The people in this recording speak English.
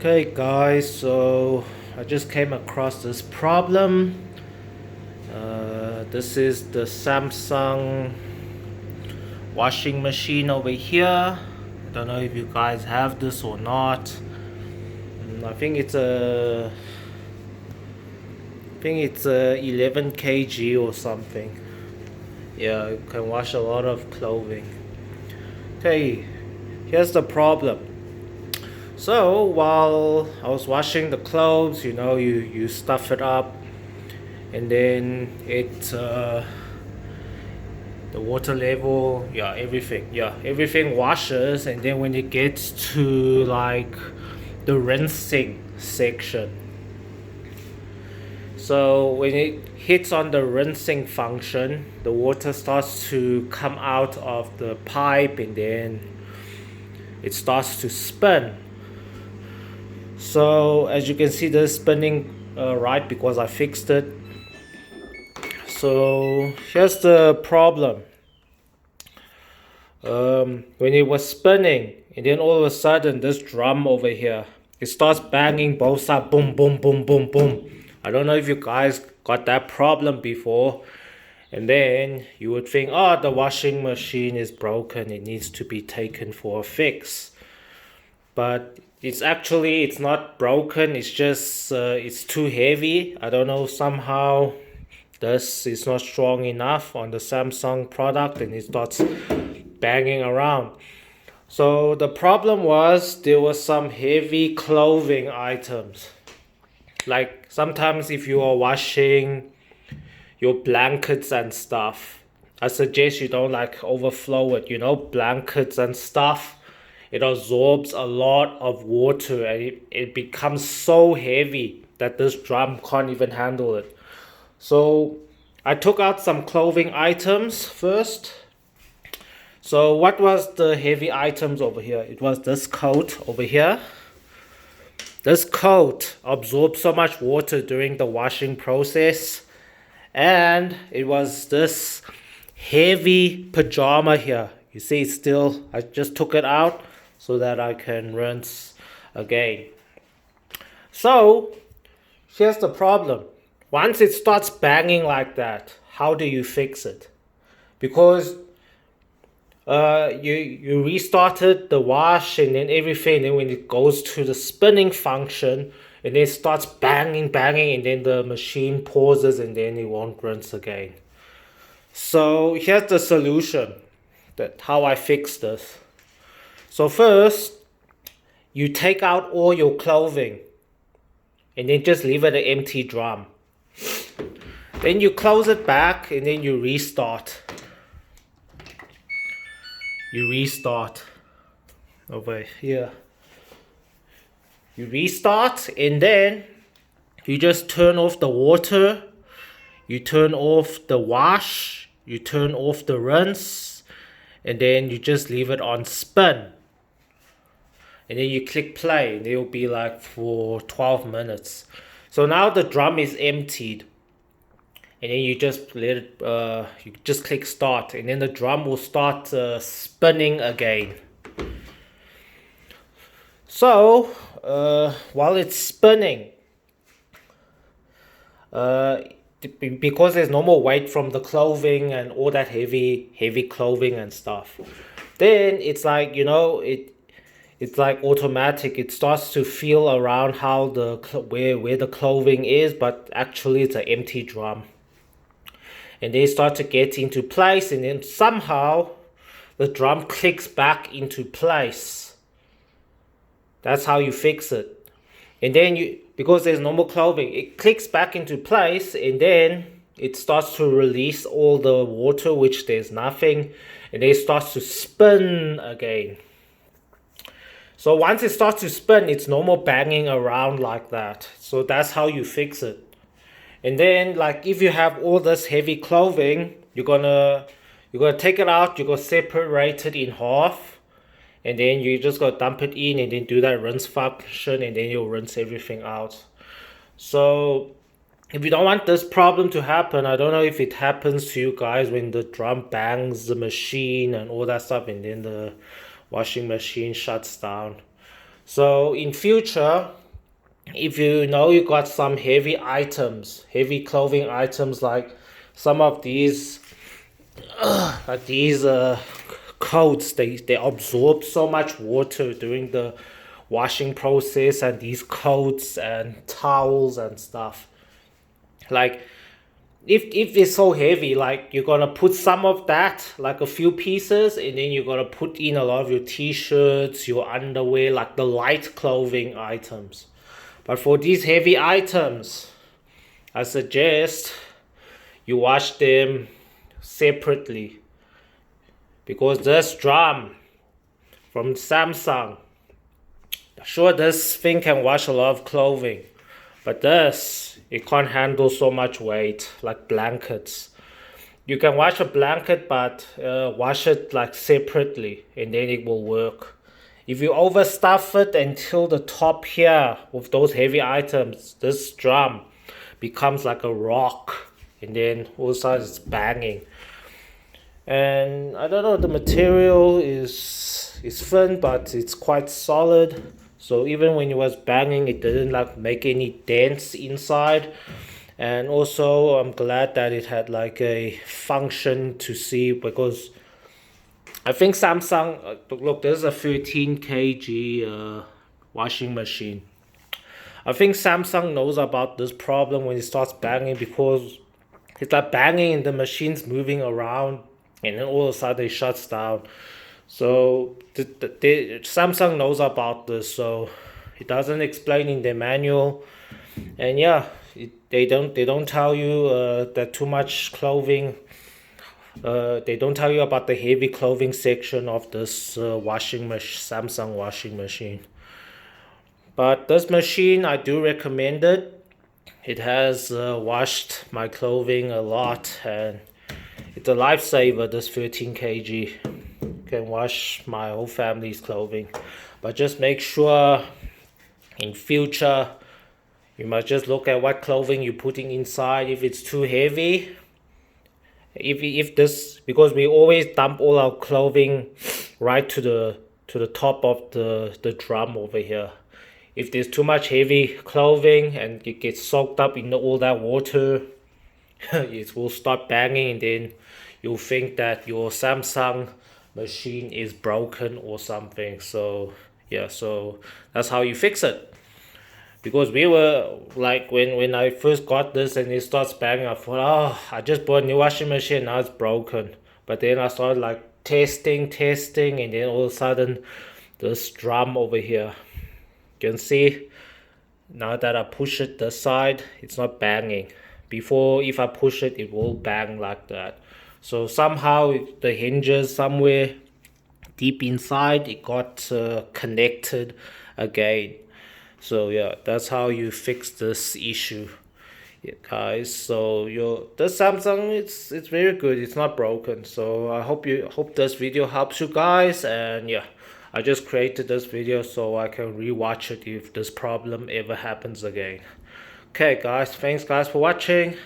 Okay guys, so I just came across this problem. This is the Samsung washing machine over here. I don't know if you guys have this or not. I think it's a 11 kg or something. Yeah, it can wash a lot of clothing. Okay, here's the problem. So while I was washing the clothes, you stuff it up, and then the water level, everything washes, and then when it gets to like the rinsing section, so when it hits on the rinsing function, the water starts to come out of the pipe, and then it starts to spin. So as you can see, this spinning right, because I fixed it. So here's the problem. When it was spinning, and then all of a sudden this drum over here, it starts banging both sides, boom boom boom boom boom. I don't know if you guys got that problem before, and then you would think, oh, the washing machine is broken, it needs to be taken for a fix. But it's not broken, it's just it's too heavy. I don't know, somehow this is not strong enough on the Samsung product, and it starts banging around. So the problem was there was some heavy clothing items. Like sometimes if you are washing your blankets and stuff, I suggest you don't like overflow it. Blankets and stuff, it absorbs a lot of water, and it becomes so heavy that this drum can't even handle it. So I took out some clothing items first. So what was the heavy items over here? It was this coat over here. This coat absorbed so much water during the washing process. And it was this heavy pajama here. You see, I just took it out so that I can rinse again. So here's the problem. Once it starts banging like that, how do you fix it? Because you restarted the wash and then everything, and when it goes to the spinning function, and then it starts banging, and then the machine pauses, and then it won't rinse again. So here's the solution, that how I fix this. So first, you take out all your clothing, and then just leave it an empty drum. Then you close it back, and then you restart. Over here. You restart, and then you just turn off the water, you turn off the wash, you turn off the rinse, and then you just leave it on spin. And then you click play, and it'll be like for 12 minutes. So now the drum is emptied. And then you just let it, you just click start, and then the drum will start spinning again. So while it's spinning, because there's no more weight from the clothing and all that heavy clothing and stuff, then it's like, it's like automatic. It starts to feel around how where the clothing is, but actually it's an empty drum. And they start to get into place, and then somehow the drum clicks back into place. That's how you fix it. And then because there's no more clothing, it clicks back into place, and then it starts to release all the water, which there's nothing, and then it starts to spin again. So once it starts to spin, it's no more banging around like that. So that's how you fix it. And then, like, if you have all this heavy clothing, you're gonna take it out, you're gonna separate it in half, and then you just gotta dump it in, and then do that rinse function, and then you'll rinse everything out. So if you don't want this problem to happen, I don't know if it happens to you guys when the drum bangs the machine and all that stuff, and then the washing machine shuts down. So in future, if you know you got some heavy items, heavy clothing items, like some of these coats, they absorb so much water during the washing process, and these coats and towels and stuff, like if it's so heavy, like you're gonna put some of that, like a few pieces, and then you're gonna put in a lot of your t-shirts, your underwear, like the light clothing items. But for these heavy items, I suggest you wash them separately, because this drum from Samsung, sure, this thing can wash a lot of clothing, but this, it can't handle so much weight like blankets. You can wash a blanket, but wash it like separately, and then it will work. If you overstuff it until the top here with those heavy items, this drum becomes like a rock, and then all of a sudden it's banging. And I don't know, the material is thin, but it's quite solid. So even when it was banging, it didn't like make any dents inside. And also, I'm glad that it had like a function to see, because I think Samsung, look, there's a 13 kg washing machine. I think Samsung knows about this problem when it starts banging, because it's like banging and the machine's moving around, and then all of a sudden it shuts down. So Samsung knows about this, so it doesn't explain in their manual. And yeah, they don't tell you that too much clothing. They don't tell you about the heavy clothing section of this Samsung washing machine. But this machine, I do recommend it. It has washed my clothing a lot, and it's a lifesaver. This 13 kg can wash my whole family's clothing. But just make sure in future you must just look at what clothing you're putting inside. If it's too heavy, if this, because we always dump all our clothing right to the top of the drum over here. If there's too much heavy clothing and it gets soaked up in all that water, it will start banging, and then you'll think that your Samsung machine is broken or something. So yeah, so that's how you fix it. Because we were like, when I first got this and it starts banging, I thought, oh, I just bought a new washing machine, now it's broken. But then I started like testing, and then all of a sudden this drum over here, you can see now that I push it this side, it's not banging. Before, if I push it, it will bang like that. So somehow the hinges somewhere deep inside, it got connected again. So yeah, that's how you fix this issue, yeah, guys. So the Samsung, it's very good. It's not broken. So I hope this video helps you guys. And yeah, I just created this video so I can rewatch it if this problem ever happens again. Okay, guys. Thanks, guys, for watching.